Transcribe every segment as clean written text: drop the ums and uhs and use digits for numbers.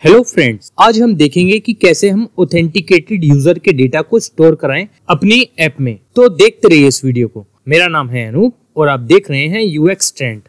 Hello friends, आज हम देखेंगे कि कैसे हम ऑथेंटिकेटेड यूजर के डेटा को स्टोर कराएं अपनी ऐप में। तो देखते रहिए इस वीडियो को। मेरा नाम है अनूप और आप देख रहे हैं यूएक्स ट्रेंड।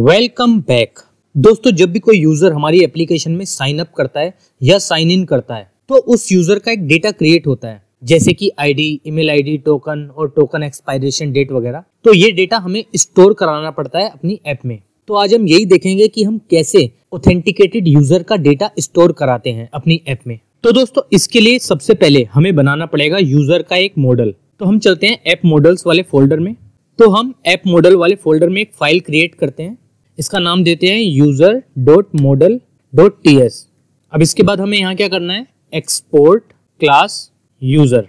Welcome back. दोस्तों, जब भी कोई यूजर हमारी एप्लीकेशन में साइन अप करता है या साइन इन करता है तो उस यूजर का एक डेटा क्रिएट होता है, जैसे कि आईडी, ईमेल आईडी, टोकन और टोकन एक्सपायरेशन डेट वगैरह। तो ये डेटा हमें स्टोर कराना पड़ता है अपनी ऐप में। तो आज हम यही देखेंगे कि हम कैसे ऑथेंटिकेटेड यूजर का डेटा स्टोर कराते हैं अपनी ऐप में। तो दोस्तों, इसके लिए सबसे पहले हमें बनाना पड़ेगा यूजर का एक मॉडल। तो हम चलते हैं ऐप मॉडल्स वाले फोल्डर में। तो हम ऐप मॉडल वाले फोल्डर में एक फाइल क्रिएट करते हैं। इसका नाम देते हैं user.model.ts। अब इसके बाद हमें यहाँ क्या करना है, एक्सपोर्ट क्लास यूजर।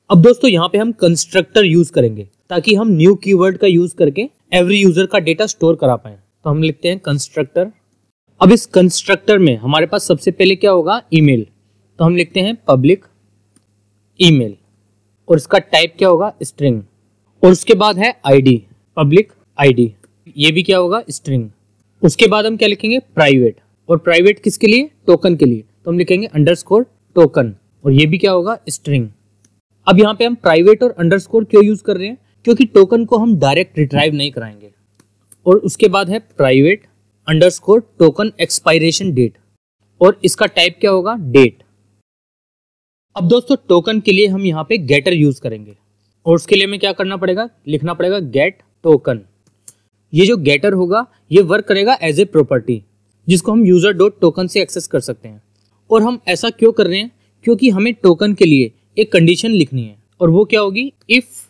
अब दोस्तों, यहाँ पे हम कंस्ट्रक्टर यूज करेंगे ताकि हम न्यू कीवर्ड का यूज करके एवरी यूजर का डेटा स्टोर करा पाए। तो हम लिखते हैं कंस्ट्रक्टर। अब इस कंस्ट्रक्टर में हमारे पास सबसे पहले क्या होगा, ईमेल। तो हम लिखते हैं पब्लिक ईमेल और इसका टाइप क्या होगा, स्ट्रिंग। और उसके बाद है आईडी, पब्लिक आईडी, ये भी क्या होगा, स्ट्रिंग। उसके बाद हम क्या लिखेंगे, प्राइवेट। और प्राइवेट किसके लिए, टोकन के लिए। तो हम लिखेंगे अंडरस्कोर टोकन और ये भी क्या होगा, स्ट्रिंग। अब यहाँ पे हम प्राइवेट और अंडरस्कोर क्यों यूज कर रहे हैं, क्योंकि टोकन को हम डायरेक्ट रिट्राइव नहीं कराएंगे। और उसके बाद है private underscore token expiration date और इसका टाइप क्या होगा, डेट। अब दोस्तों, टोकन के लिए हम यहाँ पे गेटर यूज करेंगे और उसके लिए हमें क्या करना पड़ेगा, लिखना पड़ेगा गेट टोकन। ये जो गेटर होगा ये वर्क करेगा एज ए प्रॉपर्टी, जिसको हम यूजर डॉट टोकन से एक्सेस कर सकते हैं। और हम ऐसा क्यों कर रहे हैं, क्योंकि हमें टोकन के लिए एक कंडीशन लिखनी है और वो क्या होगी, if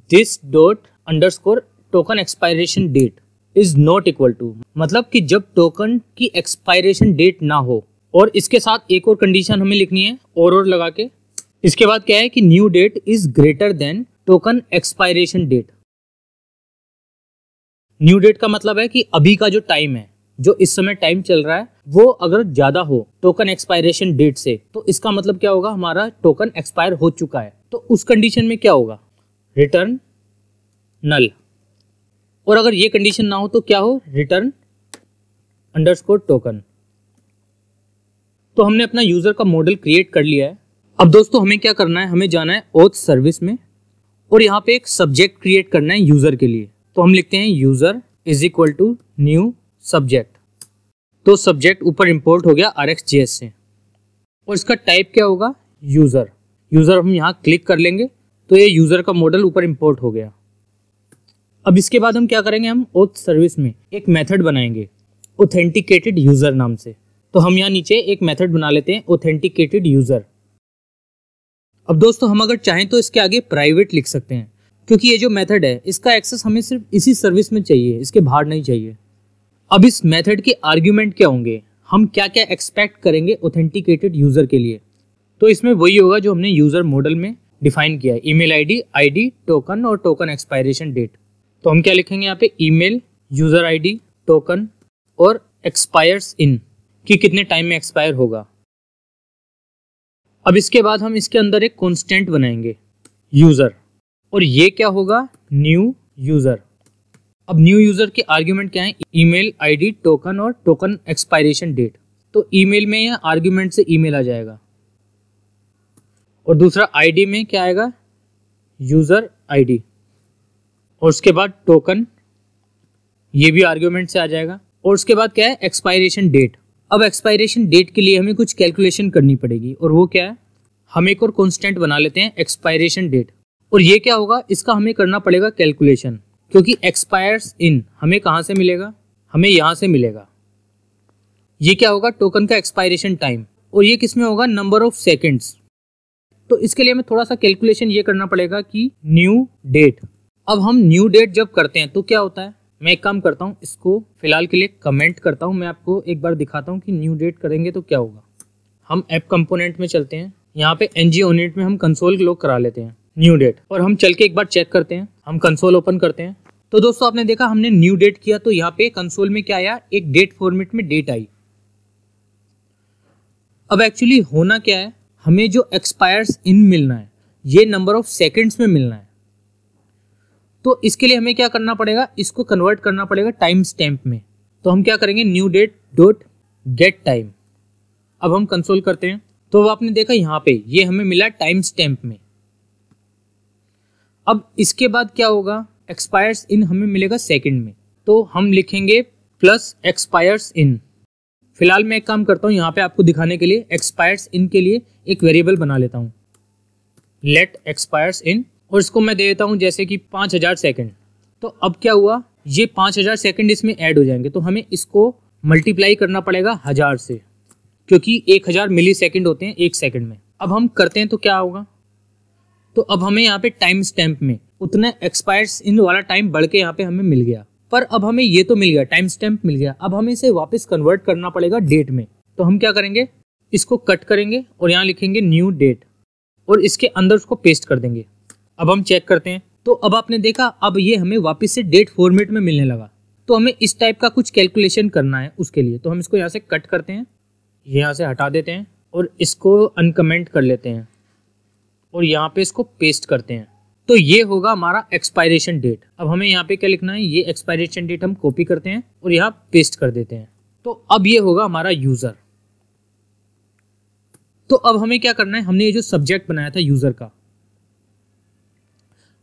this dot underscore token expiration date is not equal to, मतलब कि जब टोकन की एक्सपायरेशन डेट ना हो। और इसके साथ एक और कंडीशन हमें लिखनी है और लगा के। इसके बाद क्या है कि new date is greater than token expiration date. New date का मतलब है कि अभी का जो टाइम है, जो इस समय टाइम चल रहा है, वो अगर ज्यादा हो टोकन एक्सपायरेशन डेट से, तो इसका मतलब क्या होगा, हमारा टोकन एक्सपायर हो चुका है। तो उस कंडीशन में क्या होगा, रिटर्न नल। और अगर ये कंडीशन ना हो तो क्या हो, रिटर्न अंडरस्कोर टोकन। तो हमने अपना यूजर का मॉडल क्रिएट कर लिया है। अब दोस्तों, हमें क्या करना है, हमें जाना है ऑथ सर्विस में और यहाँ पे एक सब्जेक्ट क्रिएट करना है यूजर के लिए। तो हम लिखते हैं user is equal to new subject. तो सब्जेक्ट ऊपर इंपोर्ट हो गया RxJS से और इसका टाइप क्या होगा, यूजर। यूजर हम यहाँ क्लिक कर लेंगे तो ये यूजर का मॉडल ऊपर इंपोर्ट हो गया। अब इसके बाद हम क्या करेंगे, हम ऑथ सर्विस में एक मेथड बनाएंगे ऑथेंटिकेटेड यूजर नाम से। तो हम यहाँ नीचे एक मेथड बना लेते हैं ऑथेंटिकेटेड यूजर। अब दोस्तों, हम अगर चाहें तो इसके आगे प्राइवेट लिख सकते हैं, क्योंकि ये जो मेथड है इसका एक्सेस हमें सिर्फ इसी सर्विस में चाहिए, इसके बाहर नहीं चाहिए। अब इस मेथड के आर्ग्यूमेंट क्या होंगे, हम क्या क्या एक्सपेक्ट करेंगे ऑथेंटिकेटेड यूजर के लिए। तो इसमें वही होगा जो हमने यूजर मॉडल में डिफाइन किया है, ईमेल आईडी, टोकन और टोकन एक्सपायरेशन डेट। तो हम क्या लिखेंगे यहाँ पे, ईमेल, यूजर आईडी, टोकन और एक्सपायर्स इन, कि कितने टाइम में एक्सपायर होगा। अब इसके बाद हम इसके अंदर एक कॉन्स्टेंट बनाएंगे यूजर, और ये क्या होगा, न्यू यूजर। अब न्यू यूजर के आर्ग्यूमेंट क्या है, ईमेल आईडी, टोकन और टोकन एक्सपायरेशन डेट। तो ईमेल में या आर्ग्यूमेंट से ईमेल आ जाएगा और दूसरा आईडी में क्या आएगा, यूजर आईडी। और उसके बाद टोकन, ये भी आर्ग्यूमेंट से आ जाएगा। और उसके बाद क्या है, एक्सपायरेशन डेट। अब एक्सपायरेशन डेट के लिए हमें कुछ कैलकुलेशन करनी पड़ेगी और वो क्या है, हम एक और कॉन्स्टेंट बना लेते हैं एक्सपायरेशन डेट। और ये क्या होगा, इसका हमें करना पड़ेगा कैलकुलेशन, क्योंकि एक्सपायर्स इन हमें कहाँ से मिलेगा, हमें यहाँ से मिलेगा। ये क्या होगा, टोकन का एक्सपायरेशन टाइम, और ये किस में होगा, नंबर ऑफ सेकंड्स। तो इसके लिए हमें थोड़ा सा कैलकुलेशन ये करना पड़ेगा कि न्यू डेट। अब हम न्यू डेट जब करते हैं तो क्या होता है, मैं एक काम करता हूँ, इसको फिलहाल के लिए कमेंट करता हूँ, मैं आपको एक बार दिखाता हूँ कि न्यू डेट करेंगे तो क्या होगा। हम ऐप कंपोनेंट में चलते हैं, यहाँ पे ng-unit में हम कंसोल लॉग करा लेते हैं न्यू डेट, और हम चल के एक बार चेक करते हैं। हम कंसोल ओपन करते हैं तो दोस्तों, आपने देखा हमने न्यू डेट किया तो यहाँ पे कंसोल में क्या आया, एक डेट फॉर्मेट में डेट आई। अब एक्चुअली होना क्या है, हमें जो एक्सपायर्स इन मिलना है ये नंबर ऑफ सेकंड्स में मिलना है। तो इसके लिए हमें क्या करना पड़ेगा, इसको कन्वर्ट करना पड़ेगा टाइम स्टैम्प में। तो हम क्या करेंगे, new date dot get time. अब हम कंसोल करते हैं तो अब आपने देखा यहाँ पे ये हमें मिला टाइम स्टैम्प में। अब इसके बाद क्या होगा, एक्सपायर्स इन हमें मिलेगा सेकंड में, तो हम लिखेंगे प्लस एक्सपायर्स इन। फिलहाल मैं एक काम करता हूँ, यहाँ पे आपको दिखाने के लिए एक्सपायर्स इन के लिए एक वेरिएबल बना लेता हूँ, लेट एक्सपायर्स इन, और इसको मैं दे देता हूँ जैसे कि 5000 सेकंड। तो अब क्या हुआ, ये 5000 सेकंड इसमें ऐड हो जाएंगे, तो हमें इसको मल्टीप्लाई करना पड़ेगा 1000 से, क्योंकि 1000 मिली सेकेंड होते हैं एक सेकंड में। अब हम करते हैं तो क्या होगा, तो अब हमें यहाँ पे टाइम स्टैम्प में उतना एक्सपायर्स इन वाला टाइम बढ़ के यहाँ पे हमें मिल गया। पर अब हमें ये तो मिल गया, टाइम स्टैम्प मिल गया, अब हमें इसे वापस कन्वर्ट करना पड़ेगा डेट में। तो हम क्या करेंगे, इसको कट करेंगे और यहाँ लिखेंगे न्यू डेट और इसके अंदर उसको पेस्ट कर देंगे। अब हम चेक करते हैं तो अब आपने देखा अब ये हमें वापस से डेट फॉर्मेट में मिलने लगा। तो हमें इस टाइप का कुछ कैलकुलेशन करना है उसके लिए, तो हम इसको यहाँ से कट करते हैं, यहाँ से हटा देते हैं और इसको अनकमेंट कर लेते हैं और यहाँ पे इसको पेस्ट करते हैं। तो ये होगा हमारा एक्सपायरेशन डेट। अब हमें यहाँ पे क्या लिखना है, ये एक्सपायरेशन डेट हम कॉपी करते हैं और यहाँ पेस्ट कर देते हैं। तो अब ये होगा हमारा यूजर। तो अब हमें क्या करना है, हमने ये जो सब्जेक्ट बनाया था यूजर का,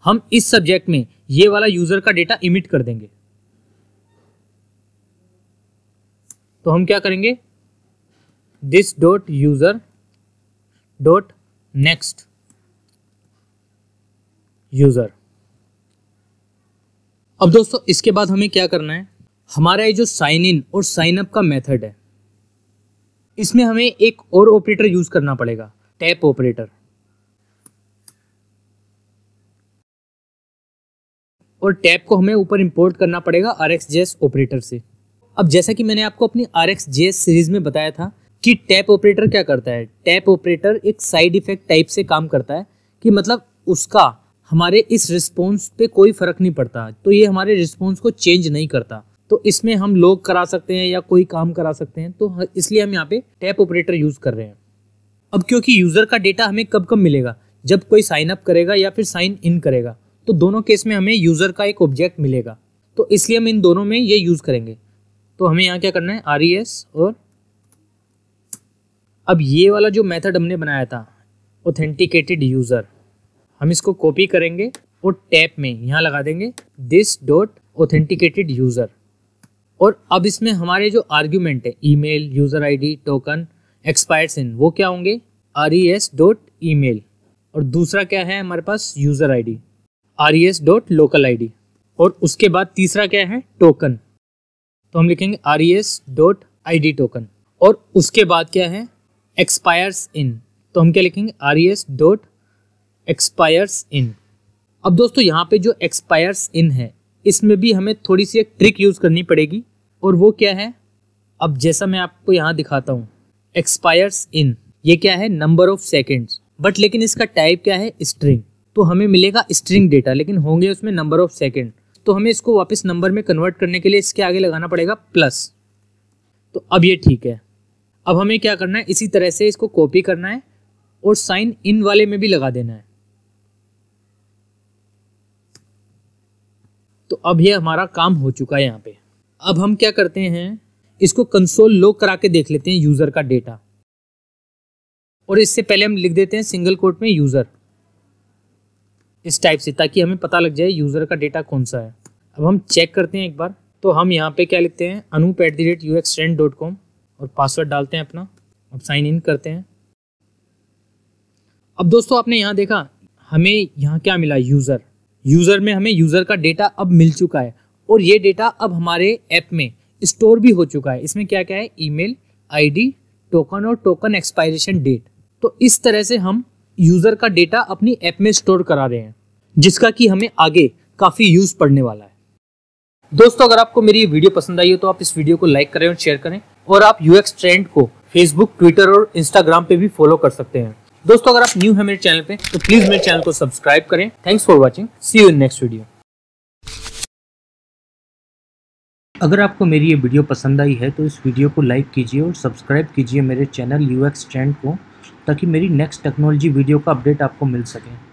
हम इस सब्जेक्ट में ये वाला यूजर का डेटा इमिट कर देंगे। तो हम क्या करेंगे, this dot user dot next user. अब दोस्तों इसके बाद हमें क्या करना है, हमारा ये जो साइन इन और साइन अप का मेथड है, इसमें हमें एक और ऑपरेटर यूज करना पड़ेगा, टैप ऑपरेटर। और टैप को हमें ऊपर इंपोर्ट करना पड़ेगा RxJS ऑपरेटर से। अब जैसा कि मैंने आपको अपनी RxJS सीरीज में बताया था कि टैप ऑपरेटर क्या करता है, टैप ऑपरेटर एक साइड इफेक्ट टाइप से काम करता है कि मतलब उसका हमारे इस रिस्पॉन्स पे कोई फर्क नहीं पड़ता, तो ये हमारे रिस्पॉन्स को चेंज नहीं करता। तो इसमें हम लॉग करा सकते हैं या कोई काम करा सकते हैं, तो इसलिए हम यहाँ पे टैप ऑपरेटर यूज कर रहे हैं। अब क्योंकि यूजर का डेटा हमें कब कब मिलेगा, जब कोई साइन अप करेगा या फिर साइन इन करेगा, तो दोनों केस में हमें यूजर का एक ऑब्जेक्ट मिलेगा, तो इसलिए हम इन दोनों में ये यूज करेंगे। तो हमें यहाँ क्या करना है, RES और अब ये वाला जो मेथड हमने बनाया था ऑथेंटिकेटेड यूजर, हम इसको कॉपी करेंगे और टैप में यहाँ लगा देंगे दिस डॉट ऑथेंटिकेटेड यूजर। और अब इसमें हमारे जो आर्ग्यूमेंट है, email, user ID, token, expires in, वो क्या होंगे, RES डॉट ईमेल, और दूसरा क्या है हमारे पास, user ID, RES dot local ID, और उसके बाद तीसरा क्या है, टोकन, तो हम लिखेंगे RES डॉट ID टोकन, और उसके बाद क्या है, एक्सपायर्स इन, तो हम क्या लिखेंगे, RES डॉट एक्सपायर्स इन। अब दोस्तों यहाँ पे जो एक्सपायर्स इन है, इसमें भी हमें थोड़ी सी एक ट्रिक यूज करनी पड़ेगी, और वो क्या है, अब जैसा मैं आपको यहाँ दिखाता हूँ, एक्सपायर्स इन ये क्या है, नंबर ऑफ सेकेंड्स, बट लेकिन इसका टाइप क्या है, स्ट्रिंग, तो हमें मिलेगा स्ट्रिंग डेटा, लेकिन होंगे उसमें नंबर ऑफ सेकेंड। तो हमें इसको वापस नंबर में कन्वर्ट करने के लिए इसके आगे लगाना पड़ेगा प्लस। तो अब ये ठीक है। अब हमें क्या करना है, इसी तरह से इसको कॉपी करना है और साइन इन वाले में भी लगा देना है। तो अब ये हमारा काम हो चुका है यहाँ पे। अब हम क्या करते हैं, इसको कंसोल लॉग करा के देख लेते हैं यूजर का डेटा, और इससे पहले हम लिख देते हैं सिंगल कोट में यूजर, इस टाइप से, ताकि हमें पता लग जाए यूजर का डेटा कौन सा है। अब हम चेक करते हैं एक बार, तो हम यहाँ पे क्या लिखते हैं, anup@uxtrend.com और पासवर्ड डालते हैं अपना। अब साइन इन करते हैं। अब दोस्तों आपने यहाँ देखा, हमें यहाँ क्या मिला, यूजर। यूजर में हमें यूजर का डेटा अब मिल चुका है, और ये डेटा अब हमारे ऐप में स्टोर भी हो चुका है। इसमें क्या क्या है, ईमेल, ID, टोकन और टोकन एक्सपायरेशन डेट। तो इस तरह से हम यूजर का डेटा अपनी ऐप में स्टोर करा रहे हैं, जिसका कि हमें आगे काफी यूज पड़ने वाला है। दोस्तों अगर आपको मेरी ये वीडियो पसंद आई हो तो आप इस वीडियो को लाइक करें और शेयर करें, और आप UX ट्रेंड को फेसबुक, ट्विटर और इंस्टाग्राम पे भी फॉलो कर सकते हैं। दोस्तों अगर आप न्यू हैं मेरे चैनल पे तो प्लीज मेरे चैनल को सब्सक्राइब करें। Thanks for watching, see you in next video. अगर आपको मेरी ये वीडियो पसंद आई है तो इस वीडियो को लाइक कीजिए और सब्सक्राइब कीजिए मेरे चैनल UX ट्रेंड को, ताकि मेरी नेक्स्ट टेक्नोलॉजी वीडियो का अपडेट आपको मिल सके।